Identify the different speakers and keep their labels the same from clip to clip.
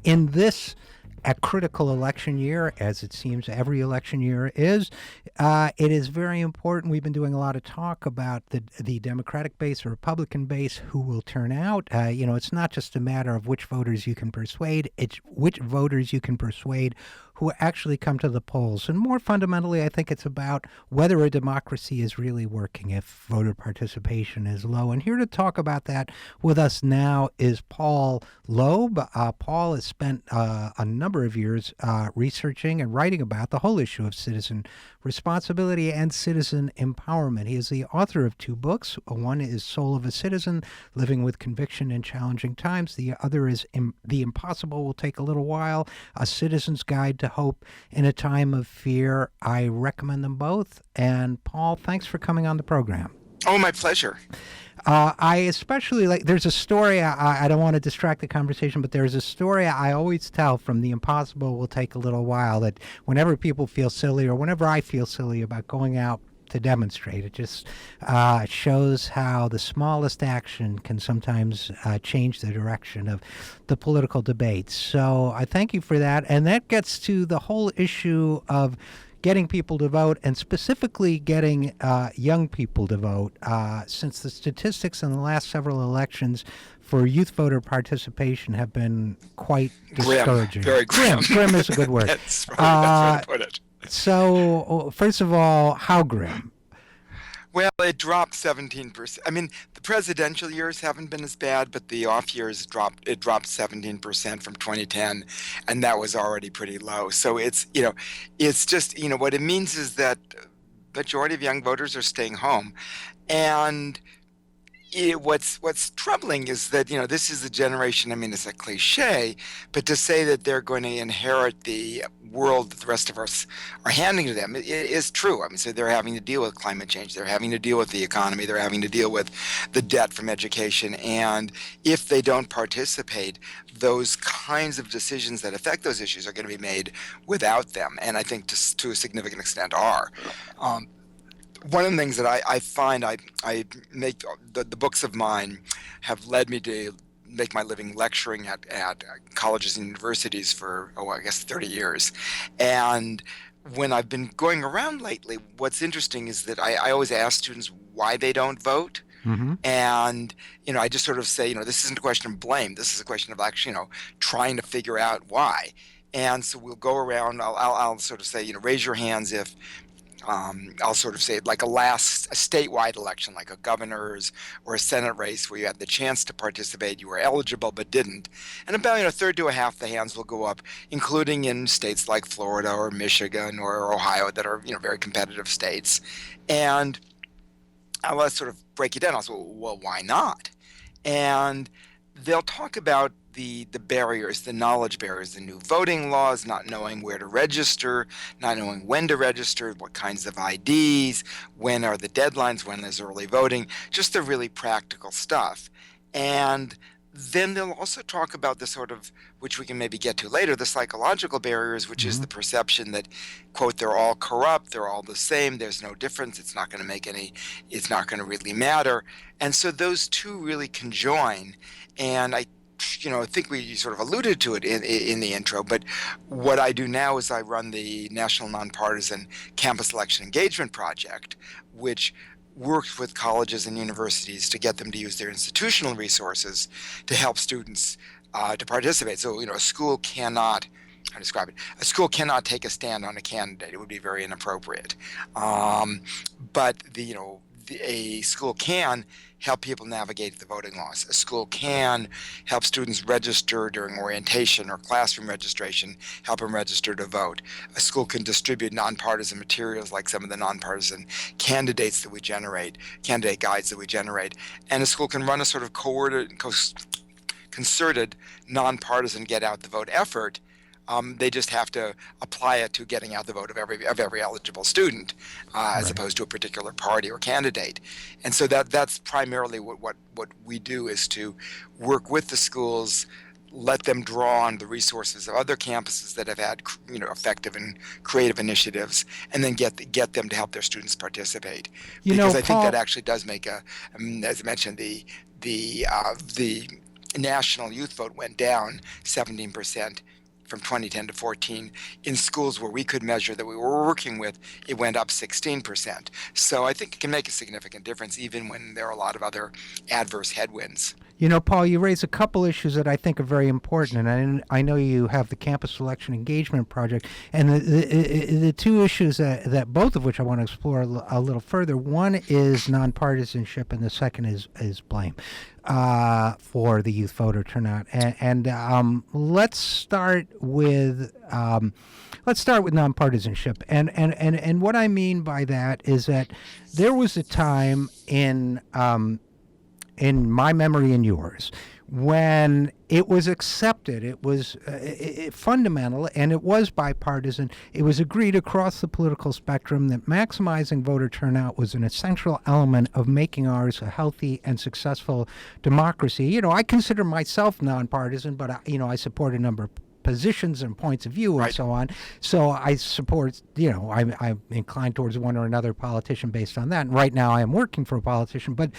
Speaker 1: in this a critical election year, as it seems every election year is, it is very important. We've been doing a lot of talk about the Democratic base or Republican base who will turn out. It's not just a matter of which voters you can persuade, it's which voters you can persuade who actually come to the polls. And more fundamentally, I think it's about whether a democracy is really working if voter participation is low. And here to talk about that with us now is Paul Loeb. Paul has spent a number of years researching and writing about the whole issue of citizen responsibility and citizen empowerment. He is the author of two books. One is Soul of a Citizen, Living with Conviction in Challenging Times. The other is The Impossible Will Take a Little While, A Citizen's Guide to Hope in a Time of Fear. I recommend them both. And Paul, thanks for coming on the program.
Speaker 2: Oh, my pleasure.
Speaker 1: I especially there's a story, I don't want to distract the conversation, but there's a story I always tell from The Impossible Will Take a Little While, that whenever people feel silly or whenever I feel silly about going out to demonstrate, it just shows how the smallest action can sometimes change the direction of the political debate. So I thank you for that. And that gets to the whole issue of getting people to vote, and specifically getting young people to vote, since the statistics in the last several elections for youth voter participation have been quite discouraging.
Speaker 2: Very grim.
Speaker 1: Grim is a good word.
Speaker 2: That's right to put it.
Speaker 1: So, first of all, how grim?
Speaker 2: Well, it dropped 17%. I mean, the presidential years haven't been as bad, but the off years dropped 17% from 2010, and that was already pretty low. So it's just, what it means is that majority of young voters are staying home. And what's troubling is that, this is a generation, I mean, it's a cliche, but to say that they're going to inherit the world that the rest of us are handing to them, it is true. I mean, so they're having to deal with climate change, they're having to deal with the economy, they're having to deal with the debt from education, and if they don't participate, those kinds of decisions that affect those issues are going to be made without them, and I think to a significant extent are. One of the things that I find I make, the books of mine have led me to make my living lecturing at colleges and universities for, I guess 30 years. And when I've been going around lately, what's interesting is that I always ask students why they don't vote. Mm-hmm. And, I just sort of say, this isn't a question of blame. This is a question of actually, trying to figure out why. And so we'll go around, I'll sort of say, raise your hands if, I'll sort of say like a statewide election, like a governor's or a Senate race where you had the chance to participate, you were eligible but didn't. And about a third to a half the hands will go up, including in states like Florida or Michigan or Ohio that are very competitive states. And I'll sort of break it down. I'll say, well, why not? And they'll talk about the barriers, the knowledge barriers, the new voting laws, not knowing where to register, not knowing when to register, what kinds of IDs, when are the deadlines, when is early voting, just the really practical stuff. And then they'll also talk about the sort of, which we can maybe get to later, the psychological barriers, which is the perception that, quote, they're all corrupt, they're all the same, there's no difference, it's not going to really matter. And so those two really conjoin. And I think we sort of alluded to it in the intro, but what I do now is I run the National Nonpartisan Campus Election Engagement Project, which works with colleges and universities to get them to use their institutional resources to help students to participate. So, a school cannot, how to describe it, a school cannot take a stand on a candidate. It would be very inappropriate. But a school can help people navigate the voting laws. A school can help students register during orientation or classroom registration, help them register to vote. A school can distribute nonpartisan materials like some of the nonpartisan candidates that we generate, candidate guides that we generate. And a school can run a sort of concerted nonpartisan get out the vote effort. They just have to apply it to getting out the vote of every eligible student, as opposed to a particular party or candidate. And so that's primarily what we do, is to work with the schools, let them draw on the resources of other campuses that have had effective and creative initiatives, and then get them to help their students participate. Because I think that actually does make as I mentioned, the national youth vote went down 17% from 2010 to 14. In schools where we could measure that we were working with, it went up 16%. So I think it can make a significant difference even when there are a lot of other adverse headwinds.
Speaker 1: You know, Paul, you raise a couple issues that I think are very important, and I know you have the Campus Election Engagement Project, and the two issues that both of which I want to explore a little further. One is nonpartisanship, and the second is blame for the youth voter turnout. And let's start with nonpartisanship, and what I mean by that is that there was a time in my memory and yours, when it was accepted, it was fundamental, and it was bipartisan. It was agreed across the political spectrum that maximizing voter turnout was an essential element of making ours a healthy and successful democracy. You know, I consider myself nonpartisan, but I support a number of positions and points of view and
Speaker 2: Right.
Speaker 1: so on. So I support, I'm inclined towards one or another politician based on that. And right now I am working for a politician, but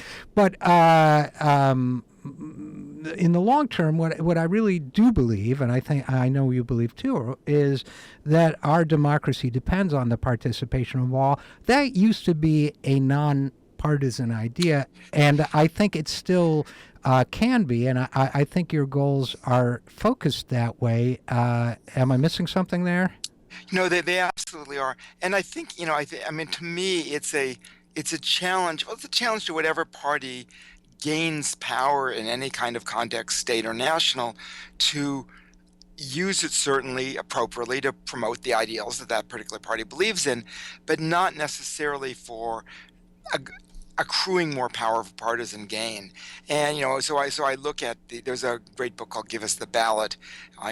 Speaker 1: in the long term, what I really do believe, and I know you believe too, is that our democracy depends on the participation of all. That used to be a non-partisan idea, and I think it still can be, and I think your goals are focused that way. Am I missing something there?
Speaker 2: No, they absolutely are. And I think, I mean, to me, it's a challenge. Well, it's a challenge to whatever party gains power in any kind of context, state or national, to use it certainly appropriately to promote the ideals that that particular party believes in, but not necessarily for accruing more power for partisan gain. And so I look at there's a great book called Give Us the Ballot.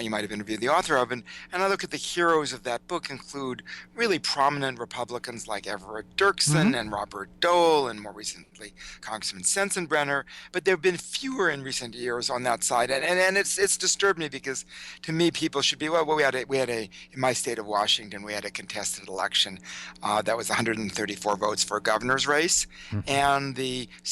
Speaker 2: You might have interviewed the author of it, and I look at the heroes of that book include really prominent Republicans like Everett Dirksen and Robert Dole, and more recently Congressman Sensenbrenner. But there have been fewer in recent years on that side, and it's disturbed me, because to me people should be, well we had a in my state of Washington, we had a contested election that was 134 votes for a governor's race. And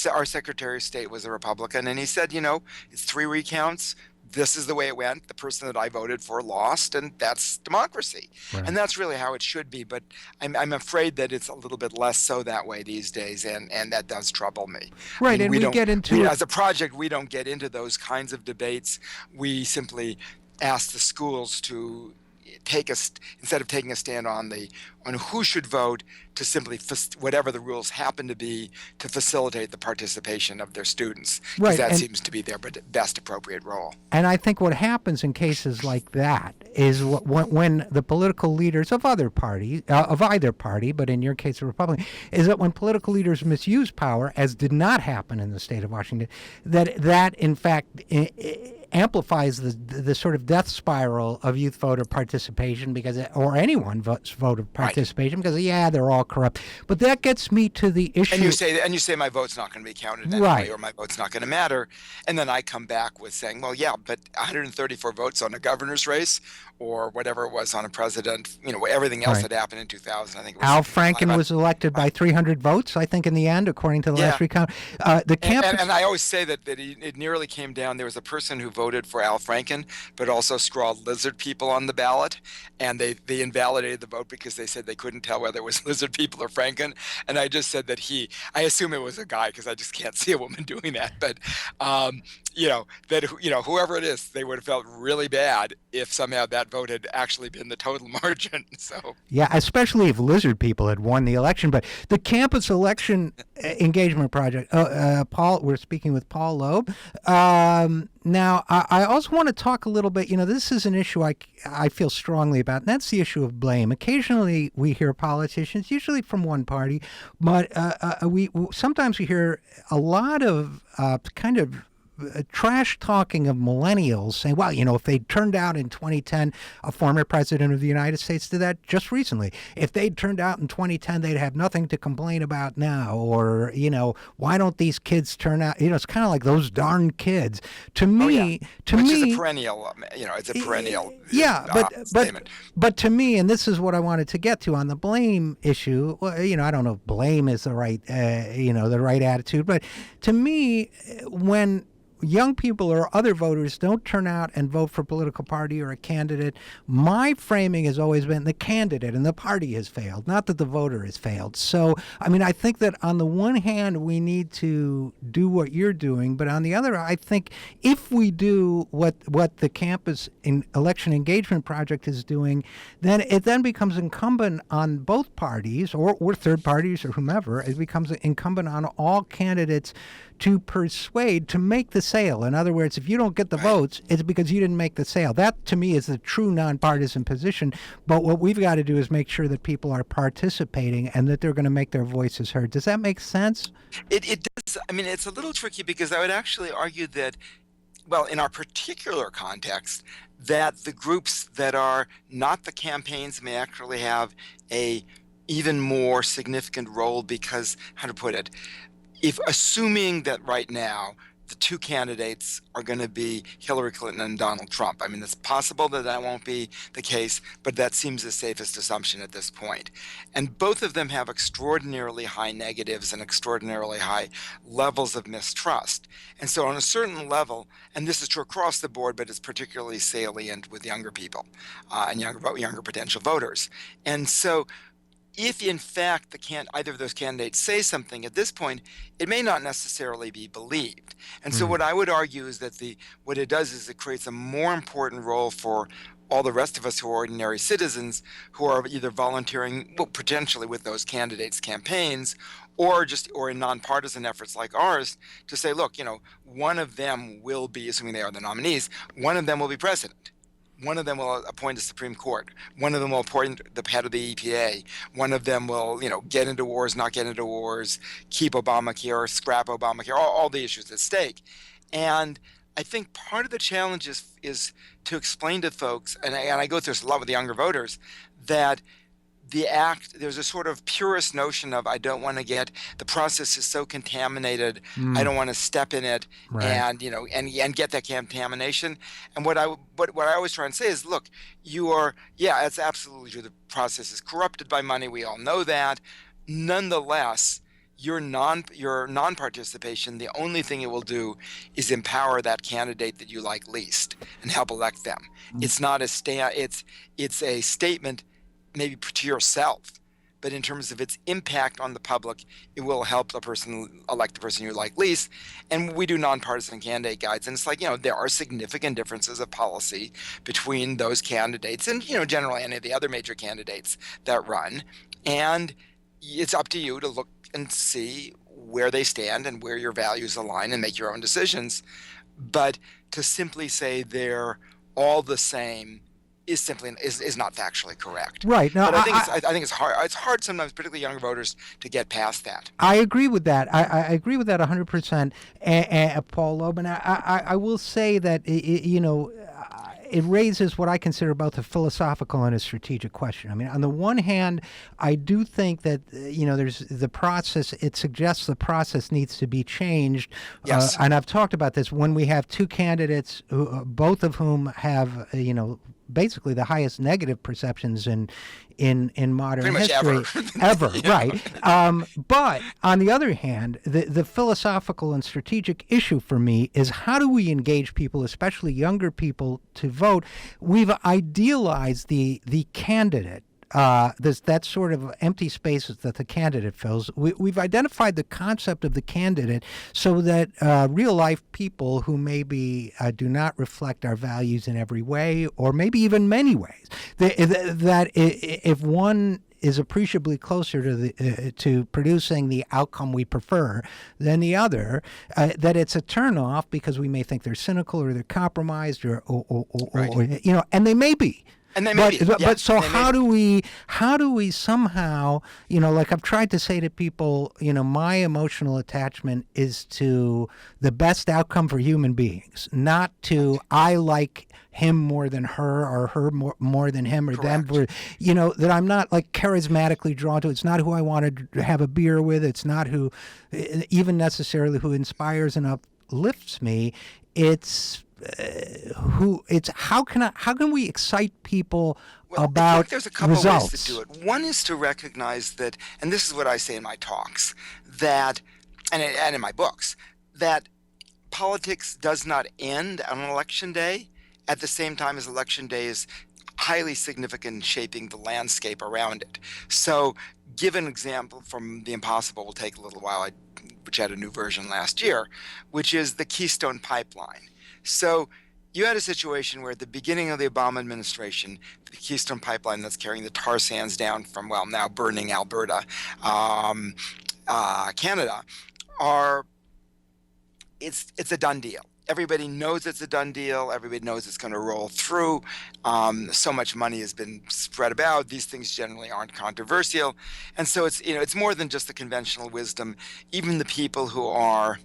Speaker 2: our Secretary of State was a Republican, and he said, it's 3 recounts. This is the way it went. The person that I voted for lost, and that's democracy.
Speaker 1: Right.
Speaker 2: And that's really how it should be. But I'm afraid that it's a little bit less so that way these days, and that does trouble me.
Speaker 1: Right,
Speaker 2: I mean,
Speaker 1: and we get into
Speaker 2: as a project, we don't get into those kinds of debates. We simply ask the schools to instead of taking a stand on who should vote, to simply whatever the rules happen to be, to facilitate the participation of their students, because
Speaker 1: Right,
Speaker 2: that seems to be their best appropriate role.
Speaker 1: And I think what happens in cases like that is when the political leaders of either party, but in your case, the Republican, is that when political leaders misuse power, as did not happen in the state of Washington, that in fact amplifies the sort of death spiral of youth voter participation, or anyone voter participation, because they're all corrupt. But that gets me to the issue.
Speaker 2: And you say my vote's not going to be counted anyway,
Speaker 1: Right,
Speaker 2: or my vote's not going to matter, and then I come back with saying, well, yeah, but 134 votes on a governor's race, or whatever it was on a president, everything else
Speaker 1: Right.
Speaker 2: that happened in 2000. I think it was
Speaker 1: Al Franken was elected by 300 votes, I think, in the end, according to the last recount. The campus.
Speaker 2: And I always say that it nearly came down. There was a person who voted for Al Franken, but also scrawled lizard people on the ballot, and they invalidated the vote because they said they couldn't tell whether it was lizard people or Franken. And I just said that I assume it was a guy, because I just can't see a woman doing that. But whoever it is, they would have felt really bad if somehow that vote had actually been the total margin. So
Speaker 1: Yeah, especially if lizard people had won the election. But the Campus Election Engagement Project, Paul, we're speaking with Paul Loeb. Now, I also want to talk a little bit, this is an issue I feel strongly about, and that's the issue of blame. Occasionally we hear politicians, usually from one party, but sometimes we hear a lot of kind of trash talking of millennials, saying, well, if they turned out in 2010, a former president of the United States did that just recently. If they'd turned out in 2010, they'd have nothing to complain about now. Or, why don't these kids turn out? It's kind of like those darn kids. To me,
Speaker 2: which is a perennial, it's a perennial.
Speaker 1: Statement. But to me, and this is what I wanted to get to on the blame issue. Well, I don't know if blame is the right, the right attitude, but to me, when young people or other voters don't turn out and vote for a political party or a candidate, my framing has always been the candidate and the party has failed, not that the voter has failed. So, I mean, I think that on the one hand, we need to do what you're doing, but on the other, I think if we do what the Campus Election Engagement Project is doing, then it then becomes incumbent on both parties or third parties or whomever. It becomes incumbent on all candidates to persuade, to make the sale. In other words, if you don't get the votes, it's because you didn't make the sale. That, to me, is the true nonpartisan position. But what we've got to do is make sure that people are participating and that they're going to make their voices heard. Does that make sense?
Speaker 2: It does. I mean, it's a little tricky because I would actually argue that, well, in our particular context, that the groups that are not the campaigns may actually have a even more significant role because, how to put it, if assuming that right now the two candidates are going to be Hillary Clinton and Donald Trump. I mean, it's possible that that won't be the case, but that seems the safest assumption at this point. And both of them have extraordinarily high negatives and extraordinarily high levels of mistrust. And so on a certain level, and this is true across the board, but it's particularly salient with younger people and younger potential voters. And so if in fact either of those candidates say something at this point, it may not necessarily be believed. And so what I would argue is that what it does is it creates a more important role for all the rest of us who are ordinary citizens who are either volunteering, well, potentially with those candidates' campaigns, or in nonpartisan efforts like ours to say, look, one of them will be, assuming they are the nominees, one of them will be president. One of them will appoint a Supreme Court. One of them will appoint the head of the EPA. One of them will, get into wars, not get into wars, keep Obamacare, scrap Obamacare, all the issues at stake. And I think part of the challenge is to explain to folks, and I go through this a lot with the younger voters, that there's a sort of purist notion of I don't want to the process is so contaminated, I don't want to step in it, and get that contamination. And what I always try and say is, look, it's absolutely true. The process is corrupted by money. We all know that. Nonetheless, your non-participation, the only thing it will do is empower that candidate that you like least and help elect them. It's not it's a statement maybe to yourself, but in terms of its impact on the public, it will help the person elect the person you like least. And we do nonpartisan candidate guides, and it's like, there are significant differences of policy between those candidates and, generally any of the other major candidates that run. And it's up to you to look and see where they stand and where your values align and make your own decisions. But to simply say they're all the same is not factually correct.
Speaker 1: Right. No,
Speaker 2: but I think it's hard. It's hard sometimes, particularly younger voters, to get past that.
Speaker 1: I agree with that. I agree with that 100%, Paul Loeb. And I will say that it raises what I consider both a philosophical and a strategic question. I mean, on the one hand, I do think that there's the process. It suggests the process needs to be changed.
Speaker 2: Yes.
Speaker 1: And I've talked about this when we have two candidates, both of whom have basically the highest negative perceptions in modern
Speaker 2: Pretty
Speaker 1: history
Speaker 2: much
Speaker 1: ever. Right. But on the other hand, the philosophical and strategic issue for me is how do we engage people, especially younger people, to vote? We've idealized the candidate. That sort of empty spaces that the candidate fills. We've identified the concept of the candidate so that real life people who maybe do not reflect our values in every way, or maybe even many ways, that if one is appreciably closer to producing the outcome we prefer than the other, that it's a turnoff because we may think they're cynical or they're compromised or and they may be.
Speaker 2: And they may be.
Speaker 1: But so how do we somehow, like I've tried to say to people, my emotional attachment is to the best outcome for human beings, not to I like him more than her or her more than him or
Speaker 2: Correct.
Speaker 1: them, that I'm not like charismatically drawn to. It's not who I want to have a beer with. It's not who even necessarily who inspires and uplifts me. It's how can we excite people about
Speaker 2: I think there's a couple
Speaker 1: results?
Speaker 2: ways to do it. One is to recognize that, and this is what I say in my talks, that and in my books, that politics does not end on election day at the same time as election day is highly significant in shaping the landscape around it. So, give an example from The Impossible will take a little while, which had a new version last year, which is the Keystone Pipeline. So, you had a situation where at the beginning of the Obama administration, the Keystone Pipeline that's carrying the tar sands down from, well, now burning Alberta, Canada, are it's a done deal. Everybody knows it's a done deal. Everybody knows it's going to roll through. So much money has been spread about. These things generally aren't controversial, and so it's more than just the conventional wisdom. Even the people who are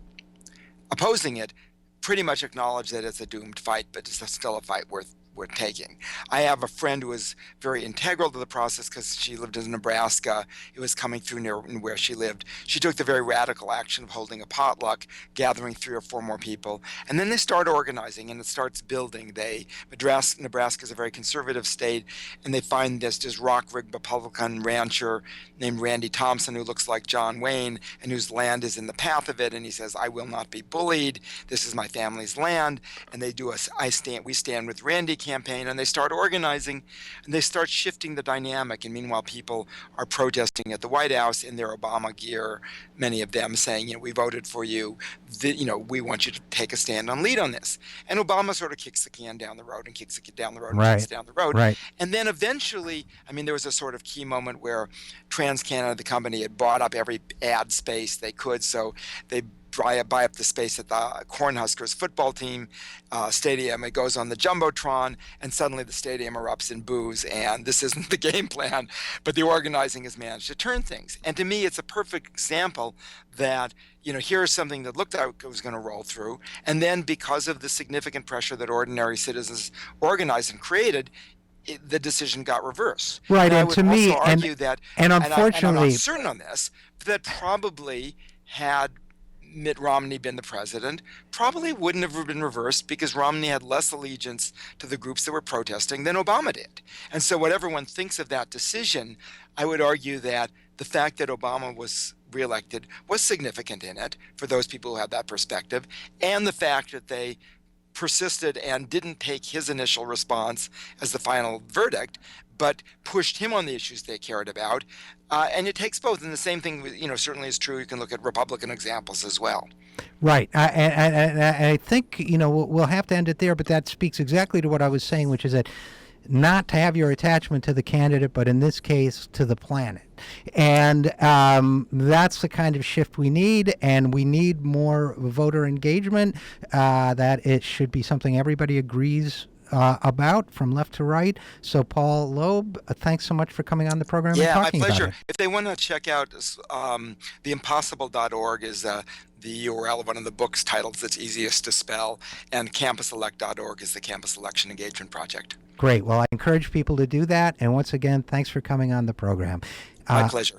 Speaker 2: opposing it pretty much acknowledge that it's a doomed fight, but it's still a fight worth taking. I have a friend who was very integral to the process because she lived in Nebraska. It was coming through near where she lived. She took the very radical action of holding a potluck, gathering 3 or 4 more people, and then they start organizing and it starts building. Nebraska is a very conservative state, and they find this rock-rigged Republican rancher named Randy Thompson who looks like John Wayne and whose land is in the path of it, and he says, "I will not be bullied. This is my family's land." And they do we stand with Randy campaign, and they start organizing and they start shifting the dynamic. And meanwhile, people are protesting at the White House in their Obama gear, many of them saying, we voted for you, we want you to take a stand and lead on this. And Obama sort of kicks the can down the road and kicks it down the road and kicks it down the road.
Speaker 1: Right.
Speaker 2: And then eventually, there was a sort of key moment where TransCanada, the company, had bought up every ad space they could, so they buy up the space at the Cornhuskers football team stadium. It goes on the Jumbotron, and suddenly the stadium erupts in boos, and this isn't the game plan, but the organizing has managed to turn things. And to me, it's a perfect example that, here's something that looked like it was going to roll through, and then because of the significant pressure that ordinary citizens organized and created, the decision got reversed.
Speaker 1: Right,
Speaker 2: and
Speaker 1: to me,
Speaker 2: argue that,
Speaker 1: and unfortunately,
Speaker 2: and I'm not certain on this, that probably had Mitt Romney been the president, probably wouldn't have been reversed because Romney had less allegiance to the groups that were protesting than Obama did. And so whatever one thinks of that decision, I would argue that the fact that Obama was reelected was significant in it for those people who have that perspective, and the fact that they persisted and didn't take his initial response as the final verdict, but pushed him on the issues they cared about. And it takes both. And the same thing, certainly is true. You can look at Republican examples as well.
Speaker 1: Right. I think, we'll have to end it there, but that speaks exactly to what I was saying, which is that not to have your attachment to the candidate, but in this case, to the planet. And that's the kind of shift we need, and we need more voter engagement, that it should be something everybody agrees about from left to right. So Paul Loeb, thanks so much for coming on the program and talking
Speaker 2: my pleasure.
Speaker 1: about it.
Speaker 2: If they want to check out theimpossible.org is the URL of one of the books titles that's easiest to spell, and campuselect.org is the Campus Election Engagement Project.
Speaker 1: Great. Well, I encourage people to do that. And once again, thanks for coming on the program.
Speaker 2: My pleasure.